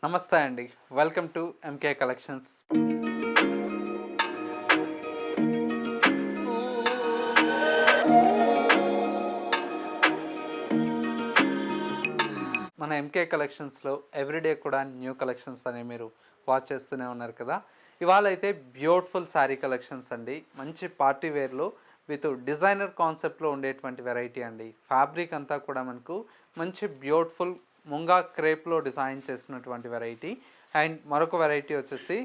నమస్తే అండి. Welcome to MK collections. మన ఎంకే కలెక్షన్స్‌లో ఎవ్రీడే కూడా న్యూ కలెక్షన్స్ అనేవి మీరు వాచ్ చేస్తూనే ఉన్నారు కదా! ఇవాళ అయితే బ్యూటిఫుల్ శారీ కలెక్షన్స్ అండి. మంచి పార్టీ వేర్‌లో విత్ డిజైనర్ కాన్సెప్ట్‌లో ఉండేటువంటి వెరైటీ అండి. ఫ్యాబ్రిక్ అంతా కూడా మనకు మంచి బ్యూటిఫుల్ ముంగా క్రేప్‌లో డిజైన్ చేసినటువంటి వెరైటీ. అండ్ మరొక వెరైటీ వచ్చేసి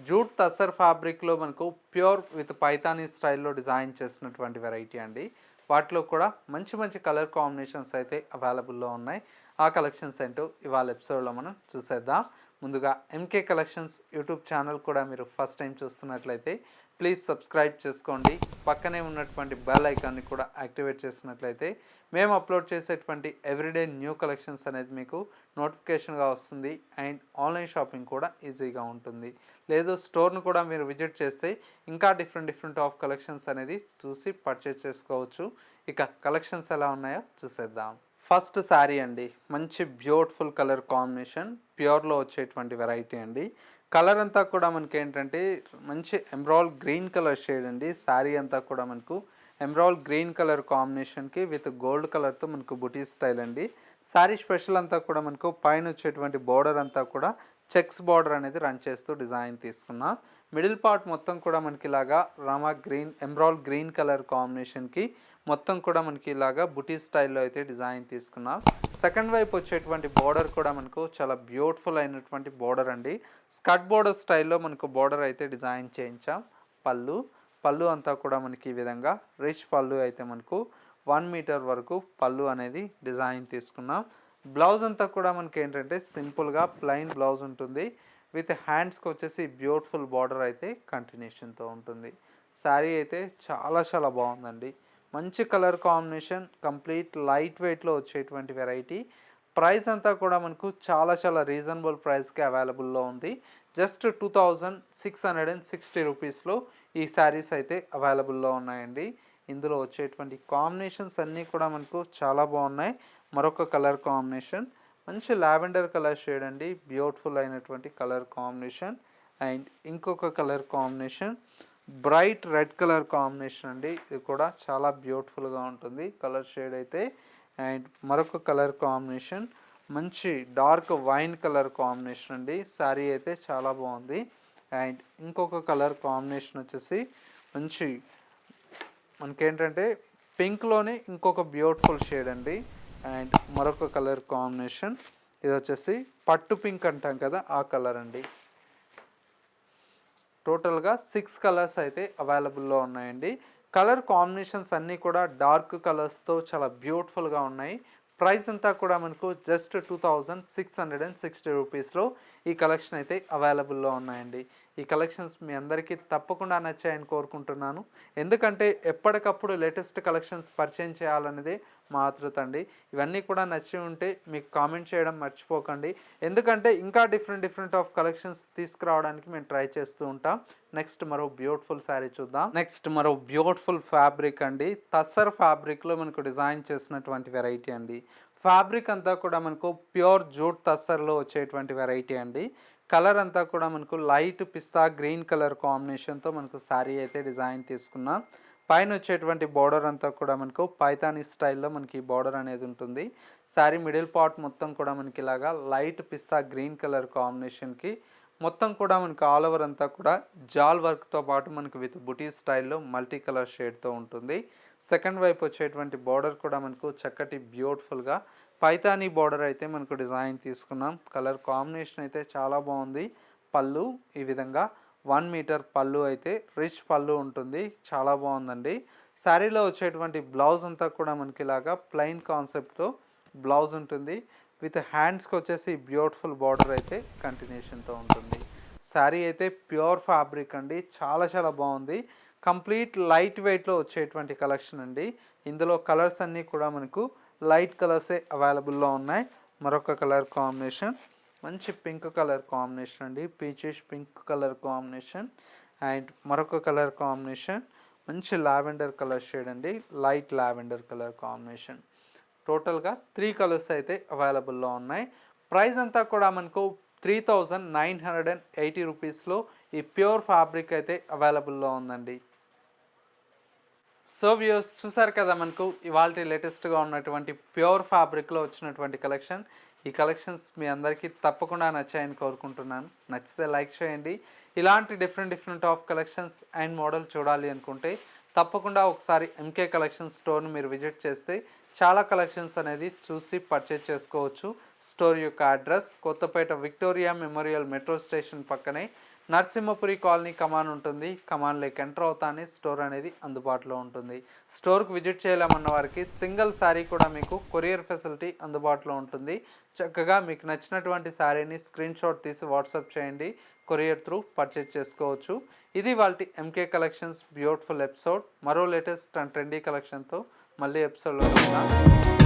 జూట్ టస్సర్ ఫ్యాబ్రిక్‌లో మనకు ప్యూర్ విత్ పైతానీ స్టైల్‌లో డిజైన్ చేసినటువంటి వెరైటీ అండి. వాటిలో కూడా మంచి మంచి కలర్ కాంబినేషన్స్ అయితే అవైలబుల్‌లో ఉన్నాయి. ఆ కలెక్షన్స్ ఏంటో ఇవాళ ఎపిసోడ్లో మనం చూసేద్దాం. ముందుగా ఎంకే కలెక్షన్స్ యూట్యూబ్ ఛానల్ కూడా మీరు ఫస్ట్ టైం చూస్తున్నట్లయితే ప్లీజ్ సబ్స్క్రైబ్ చేసుకోండి. పక్కనే ఉన్నటువంటి బెల్ ఐకాన్ని కూడా యాక్టివేట్ చేసినట్లయితే మేము అప్లోడ్ చేసేటువంటి ఎవ్రీడే న్యూ కలెక్షన్స్ అనేది మీకు నోటిఫికేషన్గా వస్తుంది. అండ్ ఆన్లైన్ షాపింగ్ కూడా ఈజీగా ఉంటుంది. లేదు స్టోర్ను కూడా మీరు విజిట్ చేస్తే ఇంకా డిఫరెంట్ ఆఫ్ కలెక్షన్స్ అనేది చూసి పర్చేస్ చేసుకోవచ్చు. ఇక కలెక్షన్స్ ఎలా ఉన్నాయో చూసేద్దాం. ఫస్ట్ శారీ అండి, మంచి బ్యూటిఫుల్ కలర్ కాంబినేషన్, ప్యూర్లో వచ్చేటువంటి వెరైటీ అండి. కలర్ అంతా కూడా మనకి ఏంటంటే మంచి ఎమరాల్డ్ గ్రీన్ కలర్ షేడ్ అండి. శారీ అంతా కూడా మనకు ఎమరాల్డ్ గ్రీన్ కలర్ కాంబినేషన్కి విత్ గోల్డ్ కలర్తో మనకు బుటీ స్టైల్ అండి. శారీ స్పెషల్ అంతా కూడా మనకు పైన వచ్చేటువంటి బార్డర్ అంతా కూడా చెక్స్ బార్డర్ అనేది రన్ చేస్తూ డిజైన్ తీసుకున్నా. మిడిల్ పార్ట్ మొత్తం కూడా మనకి ఇలాగా Rama green emerald green colour కాంబినేషన్కి మొత్తం కూడా మనకి ఇలాగా బుటీ స్టైల్లో అయితే డిజైన్ తీసుకున్నాం. సెకండ్ వైపు వచ్చేటువంటి బార్డర్ కూడా మనకు చాలా బ్యూటిఫుల్ అయినటువంటి బార్డర్ అండి. స్కర్ట్ బార్డర్ స్టైల్లో మనకు బార్డర్ అయితే డిజైన్ చేయించాం. పళ్ళు అంతా కూడా మనకి ఈ విధంగా రిచ్ పళ్ళు అయితే మనకు 1 మీటర్ వరకు పళ్ళు అనేది డిజైన్ తీసుకున్నాం. బ్లౌజ్ అంతా కూడా మనకి ఏంటంటే సింపుల్గా ప్లెయిన్ బ్లౌజ్ ఉంటుంది. విత్ హ్యాండ్స్కి వచ్చేసి బ్యూటిఫుల్ బార్డర్ అయితే కంటిన్యూషన్తో ఉంటుంది. శారీ అయితే చాలా బాగుందండి. మంచి కలర్ కాంబినేషన్, కంప్లీట్ లైట్ వెయిట్లో వచ్చేటువంటి వెరైటీ. ప్రైస్ అంతా కూడా మనకు చాలా రీజనబుల్ ప్రైస్కి అవైలబుల్లో ఉంది. జస్ట్ 2660 రూపీస్లో ఈ శారీస్ అయితే అవైలబుల్లో ఉన్నాయండి. ఇందులో వచ్చేటువంటి కాంబినేషన్స్ అన్నీ కూడా మనకు చాలా బాగున్నాయి. మరొక కలర్ కాంబినేషన్ మంచి లావెండర్ కలర్ షేడ్ అండి, బ్యూటిఫుల్ అయినటువంటి కలర్ కాంబినేషన్. అండ్ ఇంకొక colour combination bright red colour combination అండి. ఇది కూడా చాలా బ్యూటిఫుల్గా ఉంటుంది కలర్ షేడ్ అయితే. అండ్ మరొక కలర్ కాంబినేషన్ మంచి డార్క్ వైన్ కలర్ కాంబినేషన్ అండి. శారీ అయితే చాలా బాగుంది. అండ్ ఇంకొక కలర్ కాంబినేషన్ వచ్చేసి మంచి మనకేంటంటే పింక్లోనే ఇంకొక బ్యూటిఫుల్ షేడ్ అండి. అండ్ మరొక కలర్ కాంబినేషన్ ఇది వచ్చేసి పట్టు పింక్ అంటాం కదా, ఆ కలర్ అండి. టోటల్గా 6 కలర్స్ అయితే అవైలబుల్లో ఉన్నాయండి. కలర్ కాంబినేషన్స్ అన్నీ కూడా డార్క్ కలర్స్తో చాలా బ్యూటిఫుల్గా ఉన్నాయి. ప్రైస్ అంతా కూడా మనకు జస్ట్ 2660 రూపీస్లో ఈ కలెక్షన్ అయితే అవైలబుల్లో ఉన్నాయండి. ఈ కలెక్షన్స్ మీ అందరికీ తప్పకుండా నచ్చాయని కోరుకుంటున్నాను. ఎందుకంటే ఎప్పటికప్పుడు లేటెస్ట్ కలెక్షన్స్ పరిచయం చేయాలనేదే మా ఆతృత అండి. ఇవన్నీ కూడా నచ్చి ఉంటే మీకు కామెంట్ చేయడం మర్చిపోకండి. ఎందుకంటే ఇంకా డిఫరెంట్ ఆఫ్ కలెక్షన్స్ తీసుకురావడానికి మేము ట్రై చేస్తూ ఉంటాం. నెక్స్ట్ మరో బ్యూటిఫుల్ శారీ చూద్దాం. నెక్స్ట్ మరో బ్యూటిఫుల్ ఫ్యాబ్రిక్ అండి. టస్సర్ ఫ్యాబ్రిక్లో మనకు డిజైన్ చేసినటువంటి వెరైటీ అండి. ఫ్యాబ్రిక్ అంతా కూడా మనకు ప్యూర్ జూట్ టస్సర్లో వచ్చేటువంటి వెరైటీ అండి. కలర్ అంతా కూడా మనకు లైట్ పిస్తా గ్రీన్ కలర్ కాంబినేషన్తో మనకు శారీ అయితే డిజైన్ తీసుకున్నాం. పైన వచ్చేటువంటి బార్డర్ అంతా కూడా మనకు పైతానీ స్టైల్లో మనకి బార్డర్ అనేది ఉంటుంది. శారీ మిడిల్ పార్ట్ మొత్తం కూడా మనకి ఇలాగా లైట్ పిస్తా గ్రీన్ కలర్ కాంబినేషన్కి మొత్తం కూడా మనకు ఆల్ ఓవర్ అంతా కూడా జాల్ వర్క్తో పాటు మనకు విత్ బుటీ స్టైల్లో మల్టీ కలర్ షేడ్తో ఉంటుంది. సెకండ్ వైపు వచ్చేటువంటి బార్డర్ కూడా మనకు చక్కటి బ్యూటిఫుల్గా పైతానీ బార్డర్ అయితే మనకు డిజైన్ తీసుకున్నాం. కలర్ కాంబినేషన్ అయితే చాలా బాగుంది. పళ్ళు ఈ విధంగా 1 మీటర్ పళ్ళు అయితే రిచ్ పళ్ళు ఉంటుంది, చాలా బాగుందండి. శారీలో వచ్చేటువంటి బ్లౌజ్ అంతా కూడా మనకి ఇలాగా ప్లెయిన్ కాన్సెప్ట్తో బ్లౌజ్ ఉంటుంది. విత్ హ్యాండ్స్కి వచ్చేసి బ్యూటిఫుల్ బార్డర్ అయితే కంటిన్యూషన్తో ఉంటుంది. శారీ అయితే ప్యూర్ ఫ్యాబ్రిక్ అండి, చాలా బాగుంది. కంప్లీట్ లైట్ వెయిట్లో వచ్చేటువంటి కలెక్షన్ అండి. ఇందులో కలర్స్ అన్నీ కూడా మనకు లైట్ కలర్సే అవైలబుల్లో ఉన్నాయి. మరొక కలర్ కాంబినేషన్ మంచి పింక్ కలర్ కాంబినేషన్ అండి, peachish pink colour combination. And మరొక కలర్ కాంబినేషన్ మంచి లావెండర్ కలర్ షేడ్ అండి, లైట్ లావెండర్ కలర్ కాంబినేషన్. టోటల్గా 3 కలర్స్ అయితే అవైలబుల్లో ఉన్నాయి. ప్రైస్ అంతా కూడా మనకు 3980 రూపీస్లో ఈ ప్యూర్ ఫ్యాబ్రిక్ అయితే అవైలబుల్లో ఉందండి. సో వ్యూస్ చూసారు కదా, మనకు ఇవాళ లేటెస్ట్గా ఉన్నటువంటి ప్యూర్ ఫ్యాబ్రిక్లో వచ్చినటువంటి కలెక్షన్. ఈ కలెక్షన్స్ మీ అందరికీ తప్పకుండా నచ్చాయని కోరుకుంటున్నాను. నచ్చితే లైక్ చేయండి. ఇలాంటి different of collections and model చూడాలి అనుకుంటే తప్పకుండా ఒకసారి ఎంకే కలెక్షన్ స్టోర్ని మీరు విజిట్ చేస్తే చాలా కలెక్షన్స్ అనేది చూసి పర్చేజ్ చేసుకోవచ్చు. స్టోర్ యొక్క address Kothapeta Victoria Memorial metro station పక్కనే నరసింహపురి కాలనీ కమాన్ ఉంటుంది. కమాన్లోకి ఎంటర్ అవుతానే స్టోర్ అనేది అందుబాటులో ఉంటుంది. స్టోర్కి విజిట్ చేయలేమన్న వారికి సింగిల్ శారీ కూడా మీకు కొరియర్ ఫెసిలిటీ అందుబాటులో ఉంటుంది. చక్కగా మీకు నచ్చినటువంటి శారీని స్క్రీన్ షాట్ తీసి వాట్సాప్ చేయండి, కొరియర్ త్రూ పర్చేజ్ చేసుకోవచ్చు. ఇది వాళ్ళ ఎంకే కలెక్షన్స్ బ్యూటిఫుల్ ఎపిసోడ్. మరో లేటెస్ట్ అండ్ ట్రెండీ కలెక్షన్తో మళ్ళీ ఎపిసోడ్లో వస్తాం.